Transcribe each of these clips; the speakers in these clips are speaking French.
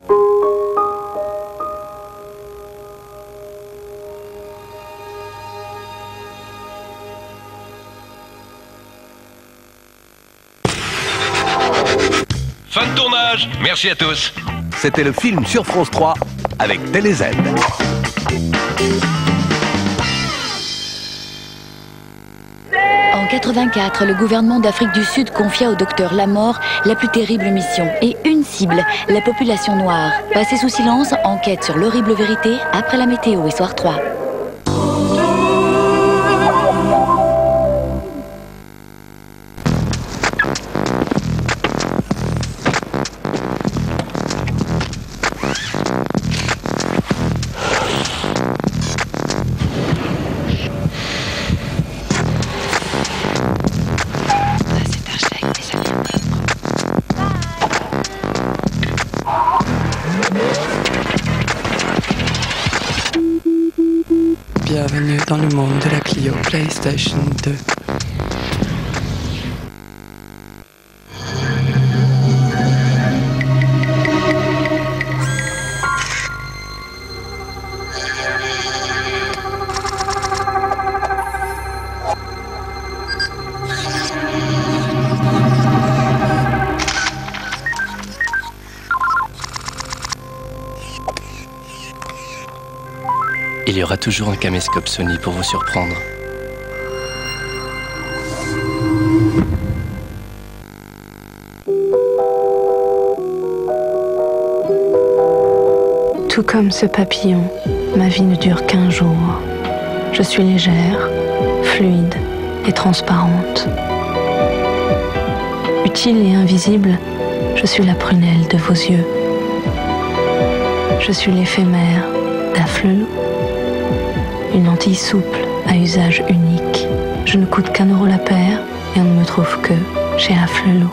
Fin de tournage, merci à tous. C'était le film sur France 3 avec Télé-Z. En 84, le gouvernement d'Afrique du Sud confia au docteur Lamor la plus terrible mission. Et une cible, la population noire. Passée sous silence, enquête sur l'horrible vérité après la météo et Soir 3. Bienvenue dans le monde de la Clio PlayStation 2. Il y aura toujours un caméscope Sony pour vous surprendre. Tout comme ce papillon, ma vie ne dure qu'un jour. Je suis légère, fluide et transparente. Utile et invisible, je suis la prunelle de vos yeux. Je suis l'éphémère d'un flelou. Une lentille souple à usage unique. Je ne coûte qu'1 euro la paire et on ne me trouve que chez Afflelou.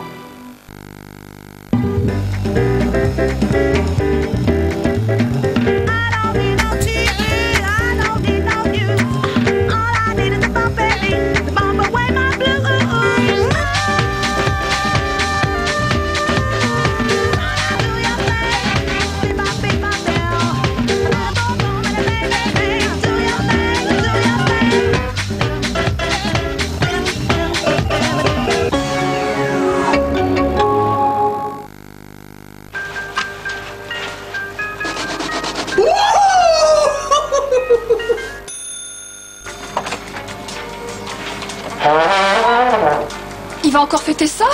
Il va encore fêter ça?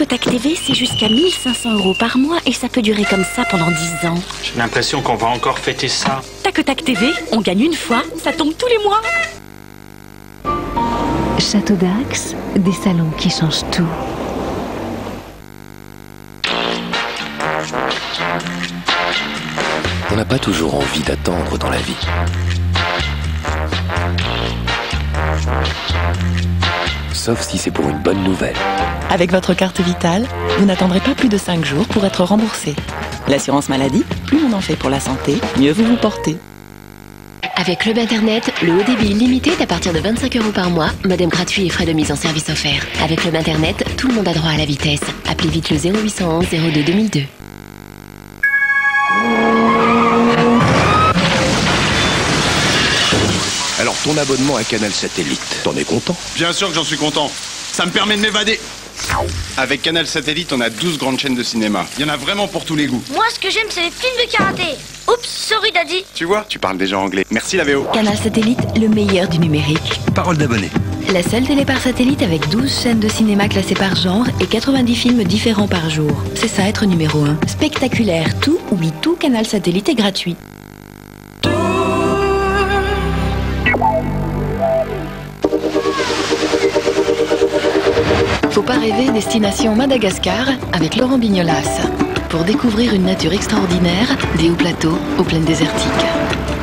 Tac TV, c'est jusqu'à 1500 € par mois et ça peut durer comme ça pendant 10 ans. J'ai l'impression qu'on va encore fêter ça. Tac TV, on gagne une fois, ça tombe tous les mois. Château d'Axe, des salons qui changent tout. On n'a pas toujours envie d'attendre dans la vie. Sauf si c'est pour une bonne nouvelle. Avec votre carte vitale, vous n'attendrez pas plus de 5 jours pour être remboursé. L'assurance maladie, plus on en fait pour la santé, mieux vous vous portez. Avec Club Internet, le haut débit illimité est à partir de 25 € par mois, modem gratuit et frais de mise en service offerts. Avec Club Internet, tout le monde a droit à la vitesse. Appelez vite le 0811 02 2002. Alors ton abonnement à Canal Satellite, t'en es content? Bien sûr que j'en suis content. Ça me permet de m'évader. Avec Canal Satellite, on a 12 grandes chaînes de cinéma. Il y en a vraiment pour tous les goûts. Moi, ce que j'aime, c'est les films de karaté. Oups, sorry daddy. Tu vois, tu parles déjà anglais. Merci la VO. Canal Satellite, le meilleur du numérique. Parole d'abonné. La seule télé par satellite avec 12 chaînes de cinéma classées par genre et 90 films différents par jour. C'est ça être numéro 1. Spectaculaire, tout, oui, tout Canal Satellite est gratuit. Faut pas rêver, destination Madagascar avec Laurent Bignolas. Pour découvrir une nature extraordinaire, des hauts plateaux aux plaines désertiques.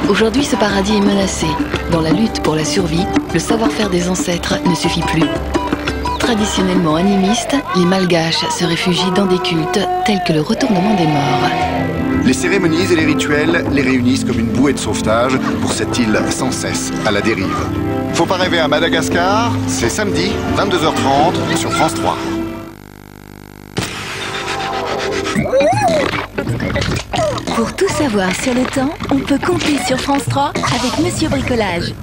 Aujourd'hui, ce paradis est menacé. Dans la lutte pour la survie, le savoir-faire des ancêtres ne suffit plus. Traditionnellement animistes, les Malgaches se réfugient dans des cultes tels que le retournement des morts. Les cérémonies et les rituels les réunissent comme une bouée de sauvetage pour cette île sans cesse à la dérive. Faut pas rêver à Madagascar, c'est samedi, 22h30 sur France 3. Pour tout savoir sur le temps, on peut compter sur France 3 avec Monsieur Bricolage.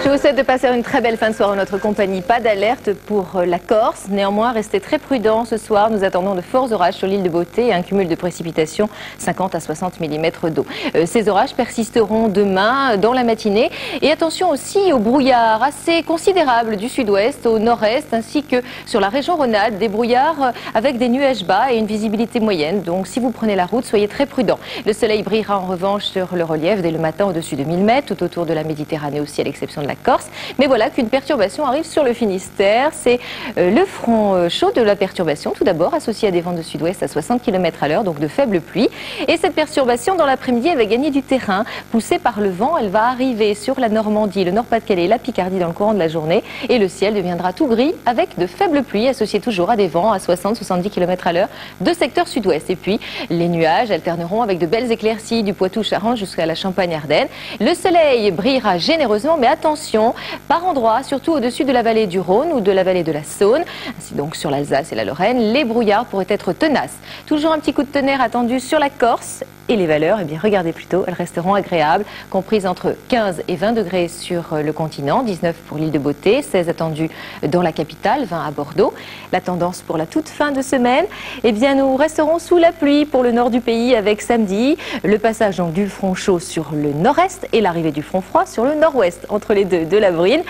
Je vous souhaite de passer une très belle fin de soirée en notre compagnie. Pas d'alerte pour la Corse. Néanmoins, restez très prudents ce soir. Nous attendons de forts orages sur l'île de Beauté et un cumul de précipitations 50 à 60 mm d'eau. Ces orages persisteront demain dans la matinée. Et attention aussi au brouillard assez considérable du sud-ouest au nord-est ainsi que sur la région Rhône-Alpes. Des brouillards avec des nuages bas et une visibilité moyenne. Donc si vous prenez la route, soyez très prudents. Le soleil brillera en revanche sur le relief dès le matin au-dessus de 1000 mètres, tout autour de la Méditerranée aussi à l'exception de la Corse. Mais voilà qu'une perturbation arrive sur le Finistère. C'est le front chaud de la perturbation, tout d'abord associé à des vents de sud-ouest à 60 km à l'heure, donc de faibles pluies. Et cette perturbation, dans l'après-midi, elle va gagner du terrain. Poussée par le vent, elle va arriver sur la Normandie, le Nord-Pas-de-Calais et la Picardie dans le courant de la journée. Et le ciel deviendra tout gris avec de faibles pluies associées toujours à des vents à 60-70 km à l'heure de secteur sud-ouest. Et puis, les nuages alterneront avec de belles éclaircies du Poitou-Charentes jusqu'à la Champagne-Ardenne. Le soleil brillera généreusement, mais attention, par endroits, surtout au-dessus de la vallée du Rhône ou de la vallée de la Saône, ainsi donc sur l'Alsace et la Lorraine, les brouillards pourraient être tenaces. Toujours un petit coup de tonnerre attendu sur la Corse. Et les valeurs, eh bien regardez plutôt, elles resteront agréables, comprises entre 15 et 20 degrés sur le continent, 19 pour l'île de Beauté, 16 attendus dans la capitale, 20 à Bordeaux. La tendance pour la toute fin de semaine, eh bien nous resterons sous la pluie pour le nord du pays avec samedi, le passage donc du front chaud sur le nord-est et l'arrivée du front froid sur le nord-ouest, entre les deux de la brune.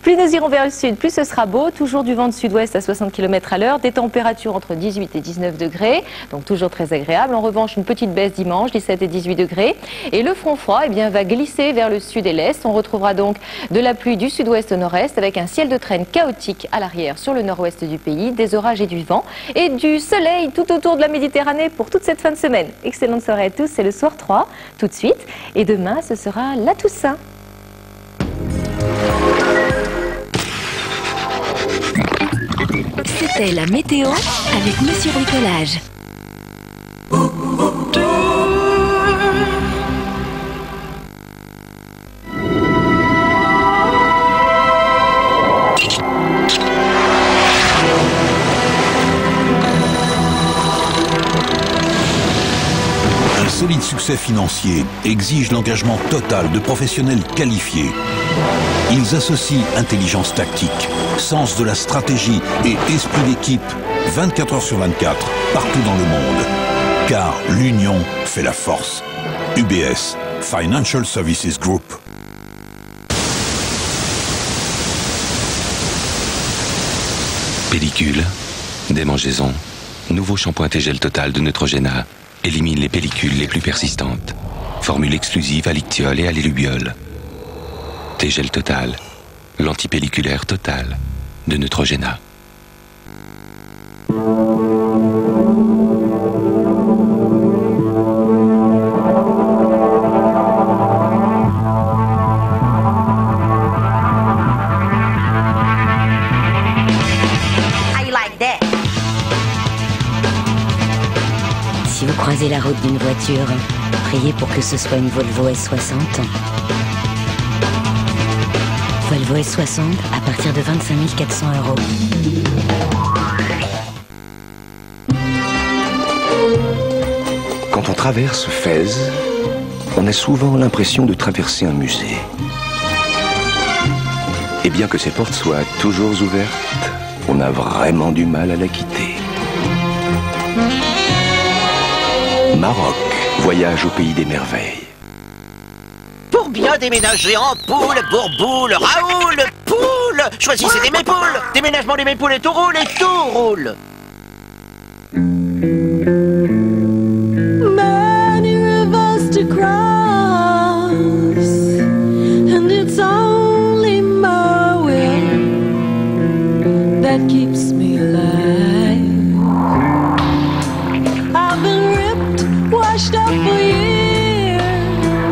Plus nous irons vers le sud, plus ce sera beau, toujours du vent de sud-ouest à 60 km à l'heure, des températures entre 18 et 19 degrés, donc toujours très agréable. En revanche, une petite baisse dimanche, 17 et 18 degrés. Et le front froid va glisser vers le sud et l'est. On retrouvera donc de la pluie du sud-ouest au nord-est avec un ciel de traîne chaotique à l'arrière sur le nord-ouest du pays, des orages et du vent et du soleil tout autour de la Méditerranée pour toute cette fin de semaine. Excellente soirée à tous, c'est le soir 3 tout de suite. Et demain, ce sera la Toussaint. C'était la météo avec Monsieur Bricolage. Un solide succès financier exige l'engagement total de professionnels qualifiés. Ils associent intelligence tactique, sens de la stratégie et esprit d'équipe 24 heures sur 24, partout dans le monde. Car l'union fait la force. UBS, Financial Services Group. Pellicule, démangeaison, nouveau shampoing T-Gel Total de Neutrogena élimine les pellicules les plus persistantes. Formule exclusive à l'ictiol et à l'élubiol. T-Gel Total, l'antipelliculaire total de Neutrogena. Si vous croisez la route d'une voiture, priez pour que ce soit une Volvo S60. Volvo S60 à partir de 25 400 €. Quand on traverse Fès, on a souvent l'impression de traverser un musée. Et bien que ses portes soient toujours ouvertes, on a vraiment du mal à la quitter. Maroc, voyage au pays des merveilles. Pour bien déménager en poule, bourboule, Raoul, poule, choisissez des mépoules. Déménagement des mépoules et tout roule et tout roule. Many rivers to cross, and it's only my will that keeps me alive. I've been ripped, washed up for years.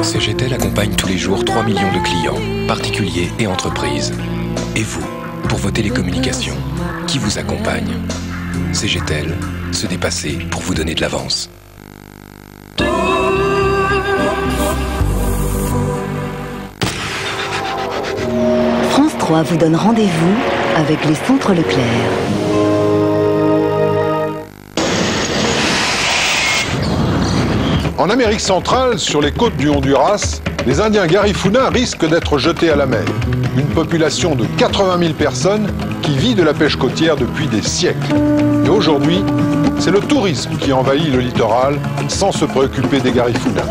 CGTEL accompagne tous les jours 3 millions de clients, particuliers et entreprises. Et vous, pour vos télécommunications, qui vous accompagne ? CGTEL, se dépasser pour vous donner de l'avance. France 3 vous donne rendez-vous avec les centres Leclerc. En Amérique centrale, sur les côtes du Honduras, les Indiens Garifuna risquent d'être jetés à la mer. Une population de 80 000 personnes qui vit de la pêche côtière depuis des siècles. Et aujourd'hui, c'est le tourisme qui envahit le littoral sans se préoccuper des Garifuna.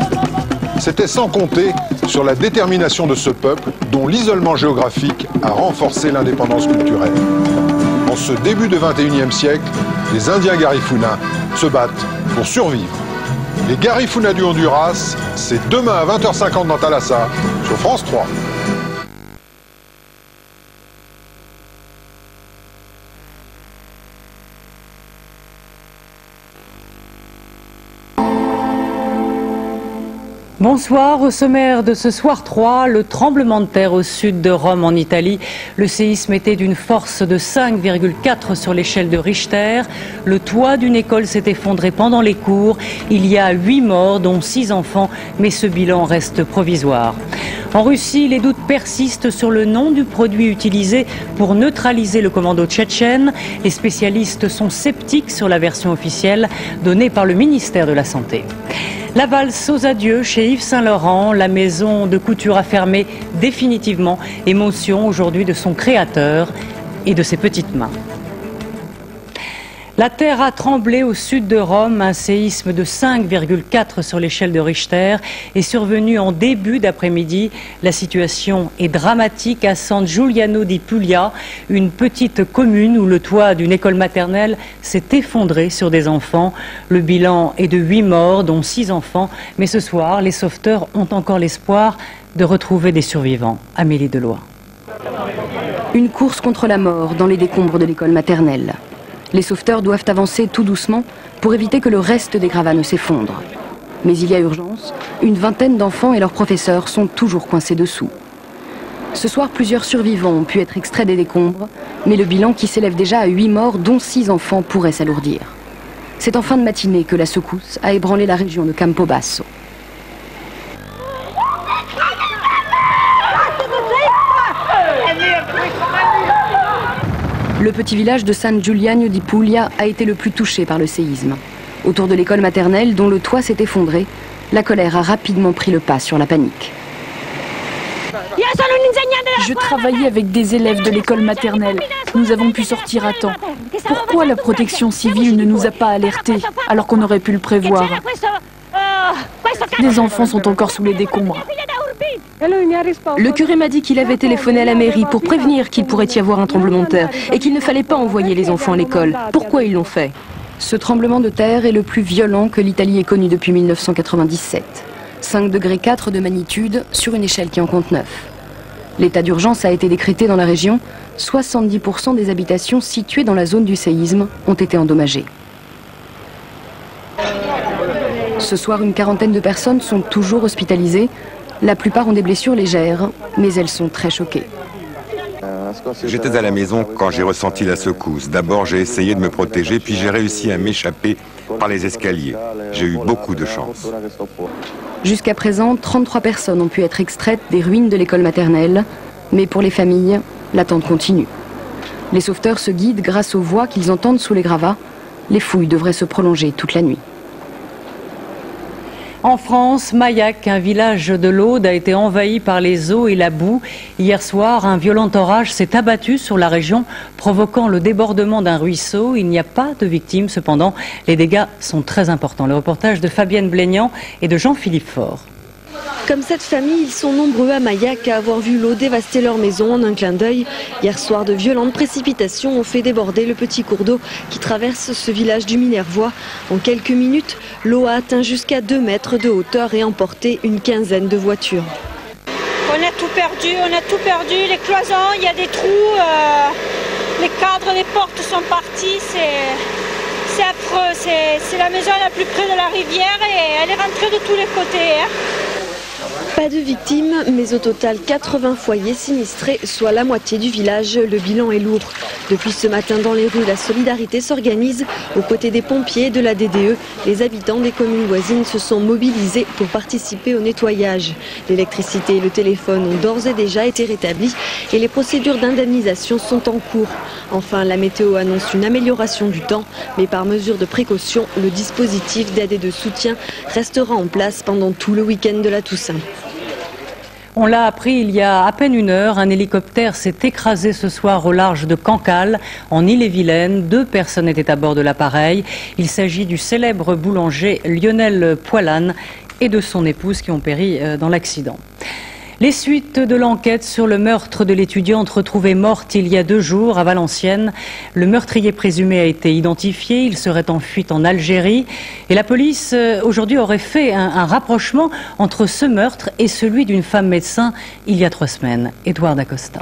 C'était sans compter sur la détermination de ce peuple dont l'isolement géographique a renforcé l'indépendance culturelle. En ce début du XXIe siècle, les Indiens Garifuna se battent pour survivre. Les Garifuna du Honduras, c'est demain à 20h50 dans Thalassa, sur France 3. Bonsoir, au sommaire de ce soir 3, le tremblement de terre au sud de Rome en Italie. Le séisme était d'une force de 5,4 sur l'échelle de Richter. Le toit d'une école s'est effondré pendant les cours. Il y a 8 morts, dont 6 enfants, mais ce bilan reste provisoire. En Russie, les doutes persistent sur le nom du produit utilisé pour neutraliser le commando tchétchène. Les spécialistes sont sceptiques sur la version officielle donnée par le ministère de la Santé. La valse aux adieux chez Yves Saint Laurent, la maison de couture a fermé définitivement. Émotion aujourd'hui de son créateur et de ses petites mains. La terre a tremblé au sud de Rome. Un séisme de 5,4 sur l'échelle de Richter est survenu en début d'après-midi. La situation est dramatique à San Giuliano di Puglia, une petite commune où le toit d'une école maternelle s'est effondré sur des enfants. Le bilan est de 8 morts, dont 6 enfants. Mais ce soir, les sauveteurs ont encore l'espoir de retrouver des survivants. Amélie Deloy. Une course contre la mort dans les décombres de l'école maternelle. Les sauveteurs doivent avancer tout doucement pour éviter que le reste des gravats ne s'effondre. Mais il y a urgence, une vingtaine d'enfants et leurs professeurs sont toujours coincés dessous. Ce soir, plusieurs survivants ont pu être extraits des décombres, mais le bilan qui s'élève déjà à 8 morts, dont 6 enfants, pourrait s'alourdir. C'est en fin de matinée que la secousse a ébranlé la région de Campobasso. Le petit village de San Giuliano di Puglia a été le plus touché par le séisme. Autour de l'école maternelle, dont le toit s'est effondré, la colère a rapidement pris le pas sur la panique. Je travaillais avec des élèves de l'école maternelle. Nous avons pu sortir à temps. Pourquoi la protection civile ne nous a pas alertés alors qu'on aurait pu le prévoir? Les enfants sont encore sous les décombres. Le curé m'a dit qu'il avait téléphoné à la mairie pour prévenir qu'il pourrait y avoir un tremblement de terre et qu'il ne fallait pas envoyer les enfants à l'école. Pourquoi ils l'ont fait? Ce tremblement de terre est le plus violent que l'Italie ait connu depuis 1997. 5,4 degrés de magnitude sur une échelle qui en compte 9. L'état d'urgence a été décrété dans la région. 70% des habitations situées dans la zone du séisme ont été endommagées. Ce soir, une quarantaine de personnes sont toujours hospitalisées. La plupart ont des blessures légères, mais elles sont très choquées. J'étais à la maison quand j'ai ressenti la secousse. D'abord, j'ai essayé de me protéger, puis j'ai réussi à m'échapper par les escaliers. J'ai eu beaucoup de chance. Jusqu'à présent, 33 personnes ont pu être extraites des ruines de l'école maternelle. Mais pour les familles, l'attente continue. Les sauveteurs se guident grâce aux voix qu'ils entendent sous les gravats. Les fouilles devraient se prolonger toute la nuit. En France, Maillac, un village de l'Aude, a été envahi par les eaux et la boue. Hier soir, un violent orage s'est abattu sur la région, provoquant le débordement d'un ruisseau. Il n'y a pas de victimes, cependant, les dégâts sont très importants. Le reportage de Fabienne Blénian et de Jean-Philippe Faure. Comme cette famille, ils sont nombreux à Maillac à avoir vu l'eau dévaster leur maison en un clin d'œil. Hier soir, de violentes précipitations ont fait déborder le petit cours d'eau qui traverse ce village du Minervois. En quelques minutes, l'eau a atteint jusqu'à 2 mètres de hauteur et emporté une quinzaine de voitures. On a tout perdu, les cloisons, il y a des trous, les cadres, les portes sont partis, c'est affreux, c'est la maison la plus près de la rivière et elle est rentrée de tous les côtés. Pas de victimes, mais au total 80 foyers sinistrés, soit la moitié du village. Le bilan est lourd. Depuis ce matin dans les rues, la solidarité s'organise. Aux côtés des pompiers et de la DDE, les habitants des communes voisines se sont mobilisés pour participer au nettoyage. L'électricité et le téléphone ont d'ores et déjà été rétablis et les procédures d'indemnisation sont en cours. Enfin, la météo annonce une amélioration du temps, mais par mesure de précaution, le dispositif d'aide et de soutien restera en place pendant tout le week-end de la Toussaint. On l'a appris il y a à peine une heure, un hélicoptère s'est écrasé ce soir au large de Cancale, en Ille-et-Vilaine. 2 personnes étaient à bord de l'appareil. Il s'agit du célèbre boulanger Lionel Poilane et de son épouse qui ont péri dans l'accident. Les suites de l'enquête sur le meurtre de l'étudiante retrouvée morte il y a 2 jours à Valenciennes. Le meurtrier présumé a été identifié, il serait en fuite en Algérie. Et la police aujourd'hui aurait fait un rapprochement entre ce meurtre et celui d'une femme médecin il y a 3 semaines. Édouard Dacosta.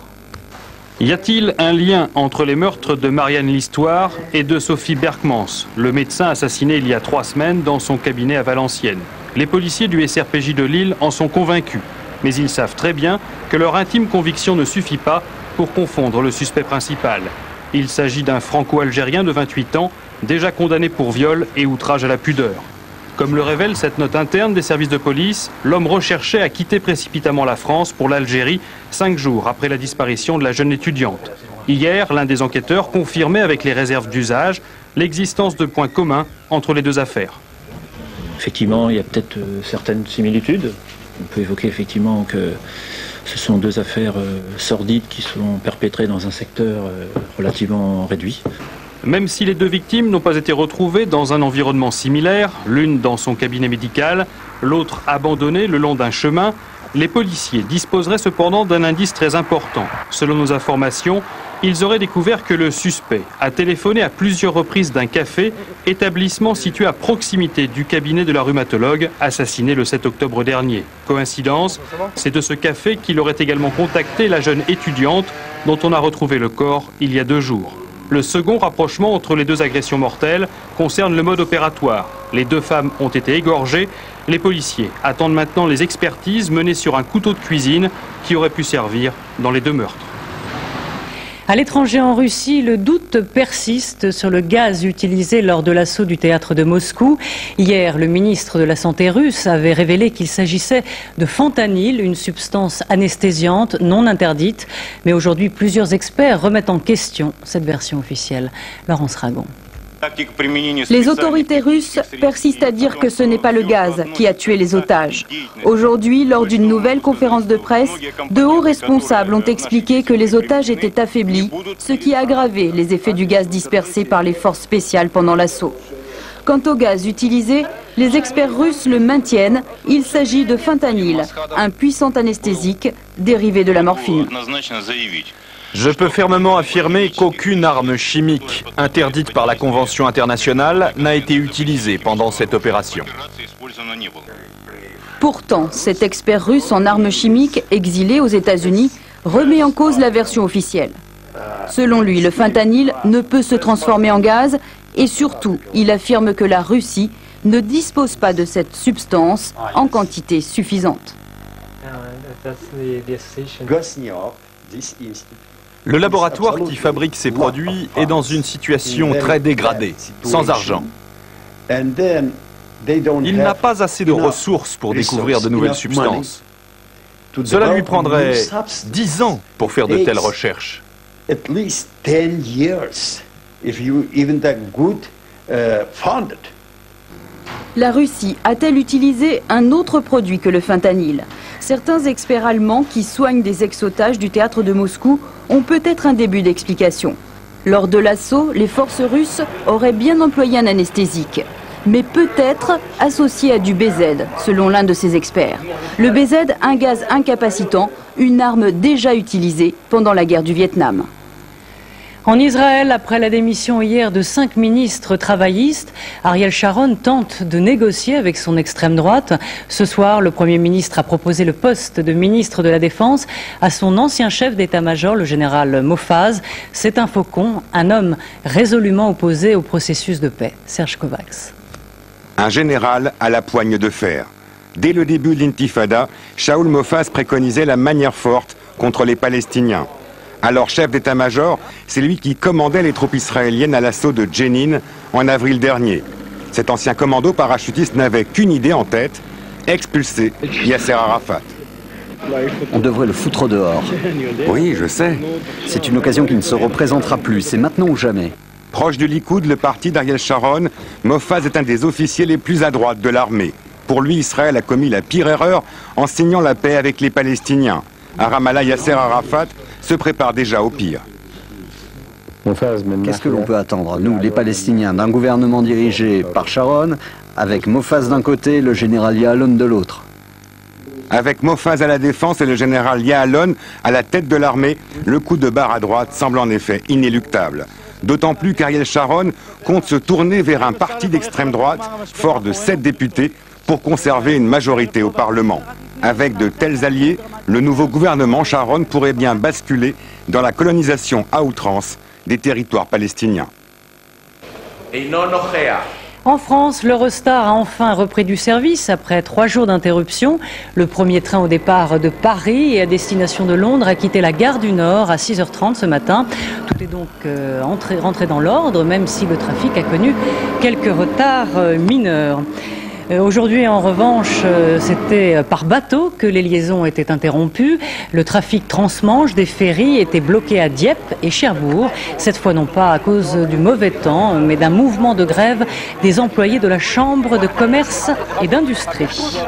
Y a-t-il un lien entre les meurtres de Marianne L'Histoire et de Sophie Berkmans, le médecin assassiné il y a 3 semaines dans son cabinet à Valenciennes? Les policiers du SRPJ de Lille en sont convaincus. Mais ils savent très bien que leur intime conviction ne suffit pas pour confondre le suspect principal. Il s'agit d'un franco-algérien de 28 ans, déjà condamné pour viol et outrage à la pudeur. Comme le révèle cette note interne des services de police, l'homme recherché a quitté précipitamment la France pour l'Algérie 5 jours après la disparition de la jeune étudiante. Hier, l'un des enquêteurs confirmait avec les réserves d'usage l'existence de points communs entre les 2 affaires. Effectivement, il y a peut-être certaines similitudes. On peut évoquer effectivement que ce sont 2 affaires sordides qui sont perpétrées dans un secteur relativement réduit. Même si les 2 victimes n'ont pas été retrouvées dans un environnement similaire, l'une dans son cabinet médical, l'autre abandonnée le long d'un chemin, les policiers disposeraient cependant d'un indice très important. Selon nos informations, ils auraient découvert que le suspect a téléphoné à plusieurs reprises d'un café, établissement situé à proximité du cabinet de la rhumatologue, assassiné le 7 octobre dernier. Coïncidence, c'est de ce café qu'il aurait également contacté la jeune étudiante dont on a retrouvé le corps il y a 2 jours. Le second rapprochement entre les 2 agressions mortelles concerne le mode opératoire. Les 2 femmes ont été égorgées. Les policiers attendent maintenant les expertises menées sur un couteau de cuisine qui aurait pu servir dans les 2 meurtres. À l'étranger en Russie, le doute persiste sur le gaz utilisé lors de l'assaut du théâtre de Moscou. Hier, le ministre de la Santé russe avait révélé qu'il s'agissait de fentanyl, une substance anesthésiante non interdite. Mais aujourd'hui, plusieurs experts remettent en question cette version officielle. Laurence Ragon. Les autorités russes persistent à dire que ce n'est pas le gaz qui a tué les otages. Aujourd'hui, lors d'une nouvelle conférence de presse, de hauts responsables ont expliqué que les otages étaient affaiblis, ce qui a aggravé les effets du gaz dispersé par les forces spéciales pendant l'assaut. Quant au gaz utilisé, les experts russes le maintiennent. Il s'agit de fentanyl, un puissant anesthésique dérivé de la morphine. Je peux fermement affirmer qu'aucune arme chimique interdite par la Convention internationale n'a été utilisée pendant cette opération. Pourtant, cet expert russe en armes chimiques, exilé aux États-Unis, remet en cause la version officielle. Selon lui, le fentanyl ne peut se transformer en gaz et surtout, il affirme que la Russie ne dispose pas de cette substance en quantité suffisante. Le laboratoire qui fabrique ces produits est dans une situation très dégradée, sans argent. Il n'a pas assez de ressources pour découvrir de nouvelles substances. Cela lui prendrait 10 ans pour faire de telles recherches. La Russie a-t-elle utilisé un autre produit que le fentanyl? Certains experts allemands qui soignent des ex-otages du théâtre de Moscou ont peut-être un début d'explication. Lors de l'assaut, les forces russes auraient bien employé un anesthésique, mais peut-être associé à du BZ, selon l'un de ces experts. Le BZ, un gaz incapacitant, une arme déjà utilisée pendant la guerre du Vietnam. En Israël, après la démission hier de 5 ministres travaillistes, Ariel Sharon tente de négocier avec son extrême droite. Ce soir, le Premier ministre a proposé le poste de ministre de la Défense à son ancien chef d'état-major, le général Mofaz. C'est un faucon, un homme résolument opposé au processus de paix. Serge Kovacs. Un général à la poigne de fer. Dès le début de l'intifada, Shaoul Mofaz préconisait la manière forte contre les Palestiniens. Alors chef d'état-major, c'est lui qui commandait les troupes israéliennes à l'assaut de Jenin en avril dernier. Cet ancien commando parachutiste n'avait qu'une idée en tête, expulser Yasser Arafat. On devrait le foutre dehors. Oui, je sais. C'est une occasion qui ne se représentera plus, c'est maintenant ou jamais. Proche du Likoud, le parti d'Ariel Sharon, Mofaz est un des officiers les plus à droite de l'armée. Pour lui, Israël a commis la pire erreur en signant la paix avec les Palestiniens. À Ramallah, Yasser Arafat se prépare déjà au pire. Qu'est-ce que l'on peut attendre, nous, les Palestiniens, d'un gouvernement dirigé par Sharon, avec Mofaz d'un côté et le général Ya'alon de l'autre? Avec Mofaz à la défense et le général Ya'alon à la tête de l'armée, le coup de barre à droite semble en effet inéluctable. D'autant plus qu'Ariel Sharon compte se tourner vers un parti d'extrême droite, fort de 7 députés, pour conserver une majorité au Parlement. Avec de tels alliés, le nouveau gouvernement Sharon pourrait bien basculer dans la colonisation à outrance des territoires palestiniens. En France, l'Eurostar a enfin repris du service après 3 jours d'interruption. Le premier train au départ de Paris et à destination de Londres a quitté la gare du Nord à 6h30 ce matin. Tout est donc rentré dans l'ordre, même si le trafic a connu quelques retards mineurs. Aujourd'hui, en revanche, c'était par bateau que les liaisons étaient interrompues. Le trafic transmanche des ferries était bloqué à Dieppe et Cherbourg. Cette fois, non pas à cause du mauvais temps, mais d'un mouvement de grève des employés de la Chambre de commerce et d'industrie.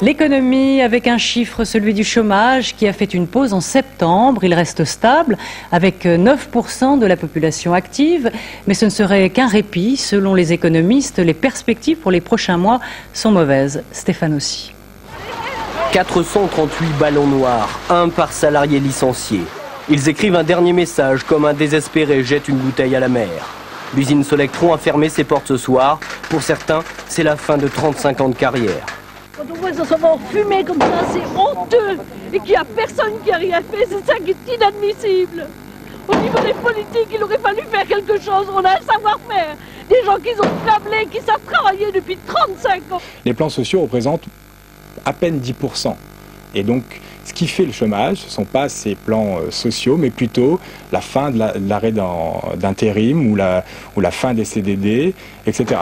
L'économie avec un chiffre, celui du chômage, qui a fait une pause en septembre. Il reste stable avec 9% de la population active. Mais ce ne serait qu'un répit. Selon les économistes, les perspectives pour les prochains mois sont mauvaises. Stéphane aussi. 438 ballons noirs, 1 par salarié licencié. Ils écrivent un dernier message comme un désespéré jette une bouteille à la mer. L'usine Solectron a fermé ses portes ce soir. Pour certains, c'est la fin de 35 ans de carrière. Quand on voit les enfants fumer comme ça, c'est honteux. Et qu'il n'y a personne qui a rien fait, c'est ça qui est inadmissible. Au niveau des politiques, il aurait fallu faire quelque chose. On a un savoir-faire. Des gens qui ont câblé, qui savent travailler depuis 35 ans. Les plans sociaux représentent à peine 10%. Et donc, ce qui fait le chômage, ce ne sont pas ces plans sociaux, mais plutôt la fin de l'arrêt d'intérim ou la fin des CDD, etc.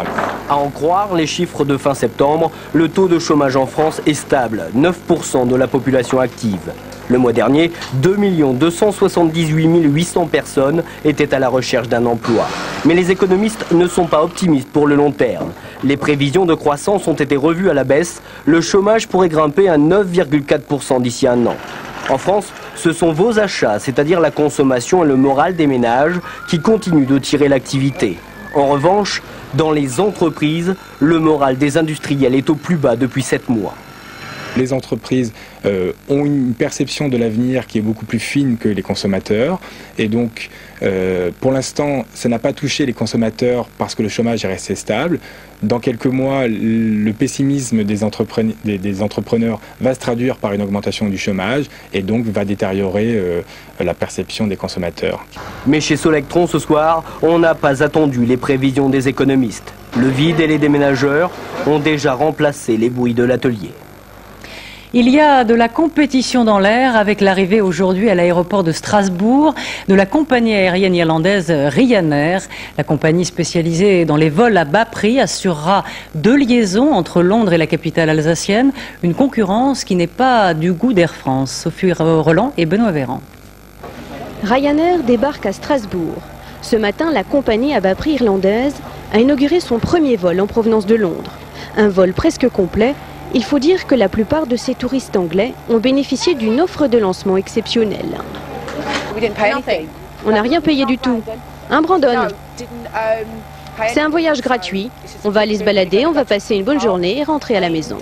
À en croire les chiffres de fin septembre, le taux de chômage en France est stable, 9% de la population active. Le mois dernier, 2 278 800 personnes étaient à la recherche d'un emploi. Mais les économistes ne sont pas optimistes pour le long terme. Les prévisions de croissance ont été revues à la baisse. Le chômage pourrait grimper à 9,4% d'ici un an. En France, ce sont vos achats, c'est-à-dire la consommation et le moral des ménages, qui continuent de tirer l'activité. En revanche, dans les entreprises, le moral des industriels est au plus bas depuis 7 mois. Les entreprises ont une perception de l'avenir qui est beaucoup plus fine que les consommateurs. Et donc, pour l'instant, ça n'a pas touché les consommateurs parce que le chômage est resté stable. Dans quelques mois, le pessimisme des entrepreneurs va se traduire par une augmentation du chômage et donc va détériorer la perception des consommateurs. Mais chez Solectron ce soir, on n'a pas attendu les prévisions des économistes. Le vide et les déménageurs ont déjà remplacé les bruits de l'atelier. Il y a de la compétition dans l'air avec l'arrivée aujourd'hui à l'aéroport de Strasbourg de la compagnie aérienne irlandaise Ryanair. La compagnie spécialisée dans les vols à bas prix assurera 2 liaisons entre Londres et la capitale alsacienne. Une concurrence qui n'est pas du goût d'Air France. Sophie Roland et Benoît Véran. Ryanair débarque à Strasbourg. Ce matin, la compagnie à bas prix irlandaise a inauguré son premier vol en provenance de Londres. Un vol presque complet. Il faut dire que la plupart de ces touristes anglais ont bénéficié d'une offre de lancement exceptionnelle. On n'a rien payé du tout. Hein, Brandon? C'est un voyage gratuit. On va aller se balader, on va passer une bonne journée et rentrer à la maison.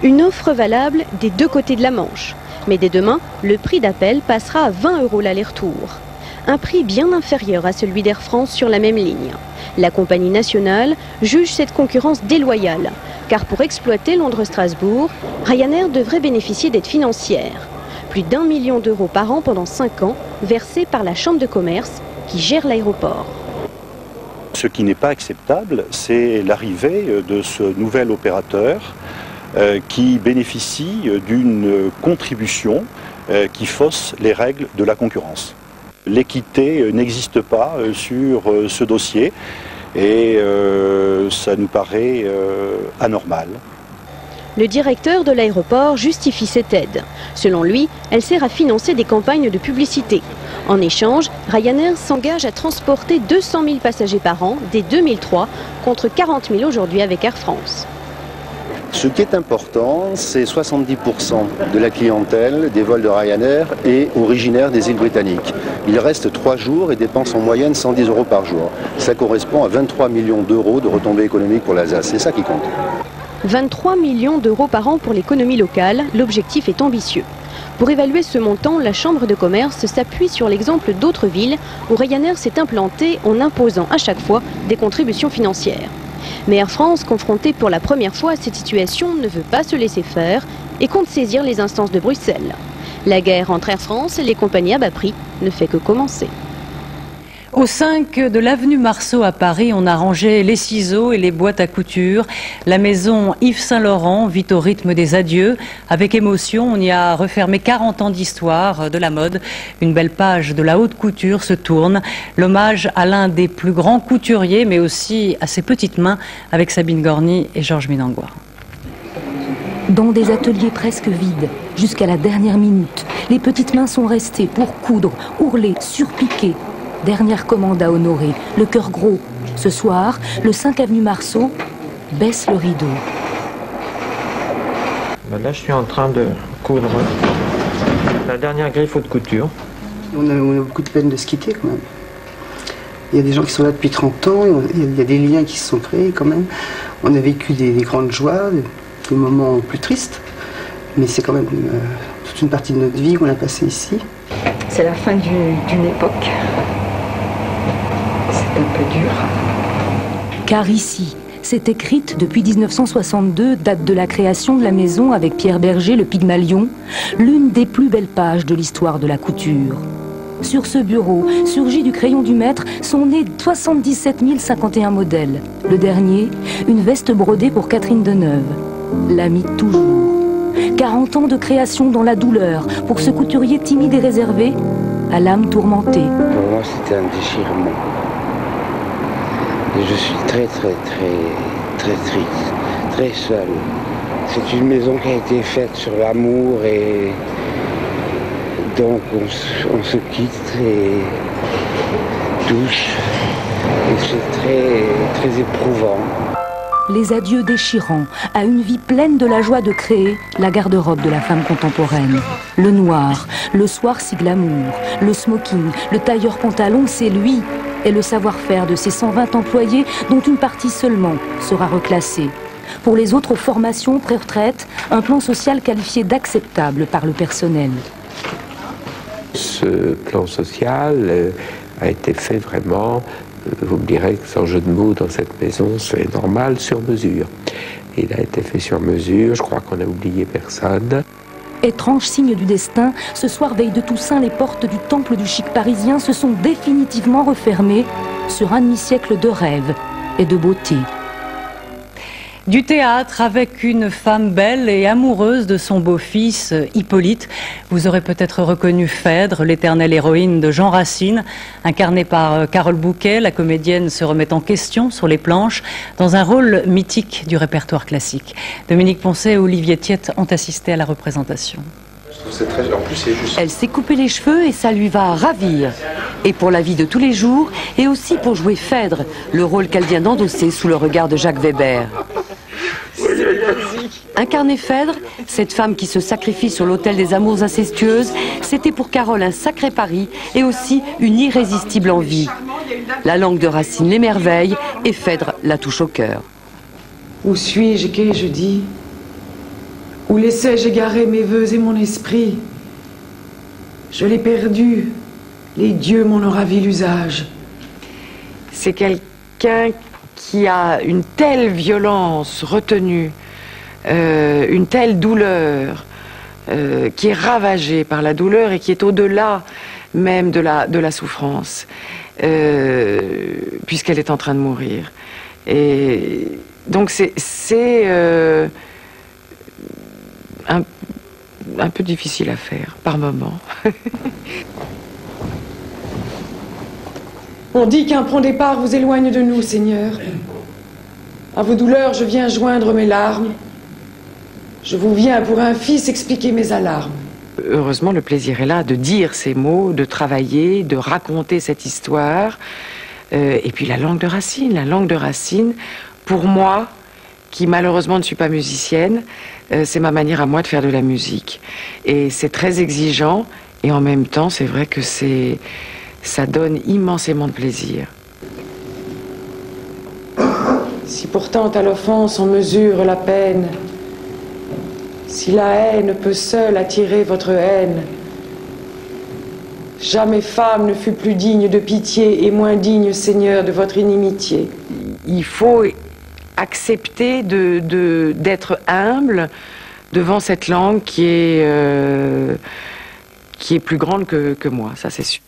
Une offre valable des 2 côtés de la Manche. Mais dès demain, le prix d'appel passera à 20 € l'aller-retour. Un prix bien inférieur à celui d'Air France sur la même ligne. La compagnie nationale juge cette concurrence déloyale, car pour exploiter Londres-Strasbourg, Ryanair devrait bénéficier d'aides financières. Plus d'1 million d'euros par an pendant 5 ans, versés par la Chambre de commerce qui gère l'aéroport. Ce qui n'est pas acceptable, c'est l'arrivée de ce nouvel opérateur qui bénéficie d'une contribution qui fausse les règles de la concurrence. L'équité n'existe pas sur ce dossier et ça nous paraît anormal. Le directeur de l'aéroport justifie cette aide. Selon lui, elle sert à financer des campagnes de publicité. En échange, Ryanair s'engage à transporter 200 000 passagers par an dès 2003, contre 40 000 aujourd'hui avec Air France. Ce qui est important, c'est 70% de la clientèle des vols de Ryanair est originaire des îles britanniques. Il reste 3 jours et dépense en moyenne 110 € par jour. Ça correspond à 23 millions d'euros de retombées économiques pour l'Alsace. C'est ça qui compte. 23 millions d'euros par an pour l'économie locale, l'objectif est ambitieux. Pour évaluer ce montant, la Chambre de commerce s'appuie sur l'exemple d'autres villes où Ryanair s'est implanté en imposant à chaque fois des contributions financières. Mais Air France, confrontée pour la première fois à cette situation, ne veut pas se laisser faire et compte saisir les instances de Bruxelles. La guerre entre Air France et les compagnies à bas prix ne fait que commencer. Au 5 de l'avenue Marceau à Paris, on a rangé les ciseaux et les boîtes à couture. La maison Yves Saint-Laurent vit au rythme des adieux. Avec émotion, on y a refermé 40 ans d'histoire de la mode. Une belle page de la haute couture se tourne. L'hommage à l'un des plus grands couturiers, mais aussi à ses petites mains, avec Sabine Gorny et Georges Minangua. Dans des ateliers presque vides, jusqu'à la dernière minute, les petites mains sont restées pour coudre, ourler, surpiquer. Dernière commande à honorer, le cœur gros. Ce soir, le 5 avenue Marceau baisse le rideau. Là, je suis en train de coudre la dernière griffe haute couture. On a beaucoup de peine de se quitter quand même. Il y a des gens qui sont là depuis 30 ans, il y a des liens qui se sont créés quand même. On a vécu des grandes joies, des moments plus tristes, mais c'est quand même toute une partie de notre vie qu'on a passée ici. C'est la fin d'une époque. C'est un peu dur. Car ici, c'est écrite depuis 1962, date de la création de la maison avec Pierre Berger, le Pygmalion, l'une des plus belles pages de l'histoire de la couture. Sur ce bureau, surgi du crayon du maître, sont nés 77 051 modèles. Le dernier, une veste brodée pour Catherine Deneuve. L'ami de toujours. 40 ans de création dans la douleur, pour ce couturier timide et réservé, à l'âme tourmentée. Pour moi, c'était un déchirement. Et je suis très triste, très seul. C'est une maison qui a été faite sur l'amour et donc on se quitte et touche. Et c'est très éprouvant. Les adieux déchirants à une vie pleine de la joie de créer la garde-robe de la femme contemporaine. Le noir, le soir si glamour, le smoking, le tailleur pantalon, c'est lui. Et le savoir-faire de ces 120 employés dont une partie seulement sera reclassée. Pour les autres formations pré-retraite, un plan social qualifié d'acceptable par le personnel. Ce plan social a été fait vraiment, vous me direz que sans jeu de mots dans cette maison, c'est normal, sur mesure. Il a été fait sur mesure, je crois qu'on n'a oublié personne. Étrange signe du destin, ce soir veille de Toussaint, les portes du temple du chic parisien se sont définitivement refermées sur un demi-siècle de rêve et de beauté. Du théâtre avec une femme belle et amoureuse de son beau-fils Hippolyte. Vous aurez peut-être reconnu Phèdre, l'éternelle héroïne de Jean Racine, incarnée par Carole Bouquet. La comédienne se remet en question sur les planches dans un rôle mythique du répertoire classique. Dominique Poncet et Olivier Thiette ont assisté à la représentation. Elle s'est coupé les cheveux et ça lui va ravir. Et pour la vie de tous les jours, et aussi pour jouer Phèdre, le rôle qu'elle vient d'endosser sous le regard de Jacques Weber. Incarner Phèdre, cette femme qui se sacrifie sur l'autel des amours incestueuses, c'était pour Carole un sacré pari et aussi une irrésistible envie. La langue de Racine l'émerveille et Phèdre la touche au cœur. Où suis-je, qu'ai-je dit? Où laissais-je égarer mes vœux et mon esprit? Je l'ai perdu, les dieux m'en ont ravi l'usage. C'est quelqu'un qui a une telle violence retenue, une telle douleur, qui est ravagée par la douleur et qui est au-delà même de la souffrance. puisqu'elle est en train de mourir. Et donc c'est un peu difficile à faire, par moments. On dit qu'un prompt départ vous éloigne de nous, Seigneur. À vos douleurs, je viens joindre mes larmes. Je vous viens pour un fils expliquer mes alarmes. Heureusement, le plaisir est là de dire ces mots, de travailler, de raconter cette histoire. Et puis la langue de Racine, pour moi, qui malheureusement ne suis pas musicienne, c'est ma manière à moi de faire de la musique. Et c'est très exigeant, et en même temps, c'est vrai que ça donne immensément de plaisir. Si pourtant à l'offense on mesure la peine, si la haine peut seule attirer votre haine, jamais femme ne fut plus digne de pitié et moins digne, Seigneur, de votre inimitié. Il faut accepter d'être humble devant cette langue qui est plus grande que moi, ça c'est sûr.